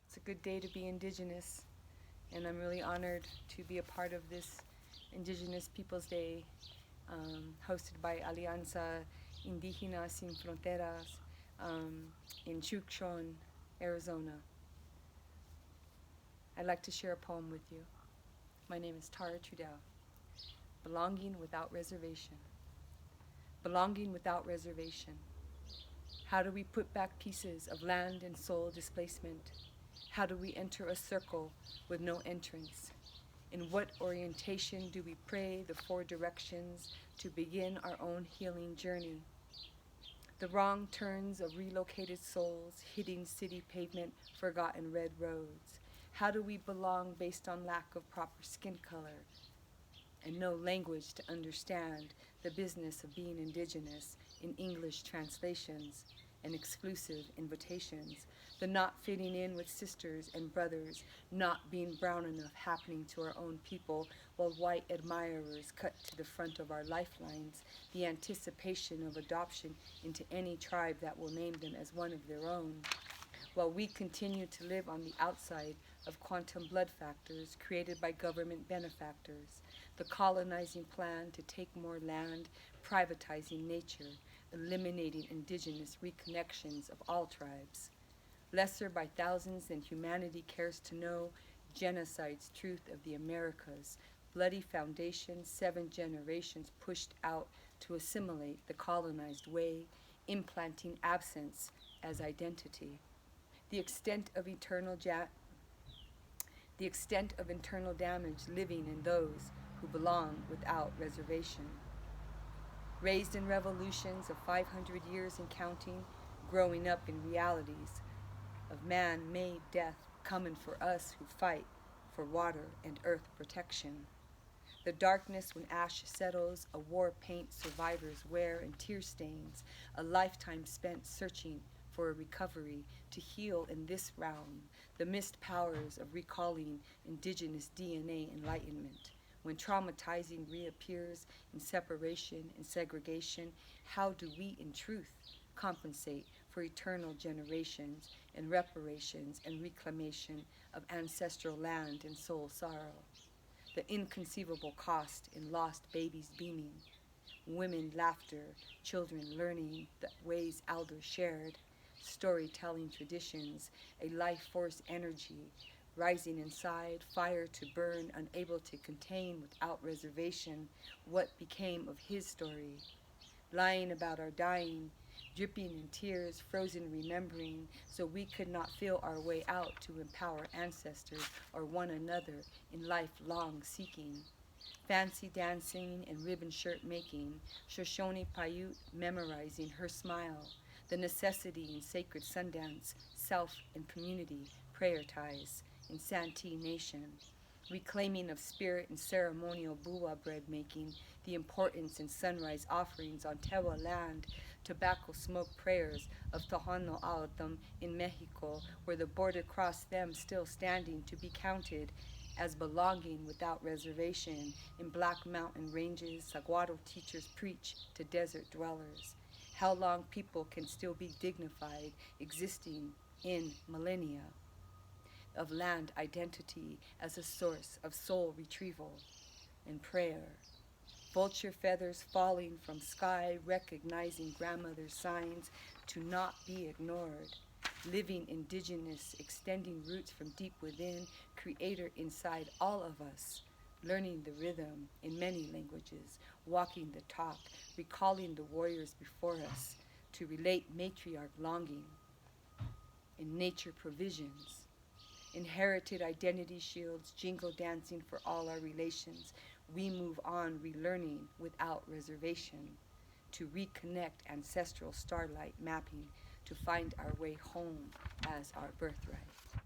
It's a good day to be Indigenous, and I'm really honored to be a part of this Indigenous Peoples Day hosted by Alianza Indígena Sin Fronteras in Tucson, Arizona. I'd like to share a poem with you. My name is Evonne Trudell. Belonging without reservation. Belonging without reservation. How do we put back pieces of land and soul displacement? How do we enter a circle with no entrance? In what orientation do we pray the four directions to begin our own healing journey? The wrong turns of relocated souls hitting city pavement, forgotten red roads. How do we belong based on lack of proper skin color and no language to understand the business of being Indigenous in English translations and exclusive invitations, the not fitting in with sisters and brothers, not being brown enough happening to our own people, while white admirers cut to the front of our lifelines, the anticipation of adoption into any tribe that will name them as one of their own, while we continue to live on the outside of quantum blood factors created by government benefactors, the colonizing plan to take more land, privatizing nature, eliminating indigenous reconnections of all tribes. Lesser by thousands than humanity cares to know, genocide's truth of the Americas, bloody foundations, 7 generations pushed out to assimilate the colonized way, implanting absence as identity. The extent of internal damage living in those who belong without reservation. Raised in revolutions of 500 years and counting, growing up in realities of man-made death coming for us who fight for water and earth protection. The darkness when ash settles, a war paint survivors wear and tear stains, a lifetime spent searching for a recovery to heal in this realm, the missed powers of recalling indigenous DNA enlightenment. When traumatizing reappears in separation and segregation, how do we in truth compensate for eternal generations and reparations and reclamation of ancestral land and soul sorrow? The inconceivable cost in lost babies beaming, women laughter, children learning the ways elders shared, storytelling traditions, a life force energy, rising inside, fire to burn, unable to contain without reservation what became of his story. Lying about our dying, dripping in tears, frozen remembering, so we could not feel our way out to empower ancestors or one another in lifelong seeking. Fancy dancing and ribbon shirt making, Shoshone Paiute memorizing her smile, the necessity in sacred sundance, self and community, prayer ties, in Santee Nation, reclaiming of spirit and ceremonial bua bread making, the importance in sunrise offerings on Tewa land, tobacco smoke prayers of Tohono O'odham in Mexico, where the border crossed them still standing to be counted as belonging without reservation. In Black Mountain ranges, Saguaro teachers preach to desert dwellers. How long people can still be dignified, existing in millennia of land identity as a source of soul retrieval and prayer. Vulture feathers falling from sky, recognizing grandmother's signs to not be ignored. Living indigenous, extending roots from deep within, creator inside all of us. Learning the rhythm in many languages, walking the talk, recalling the warriors before us, to relate matriarch longing in nature provisions. Inherited identity shields, jingle dancing for all our relations. We move on, relearning without reservation, to reconnect ancestral starlight mapping, to find our way home as our birthright.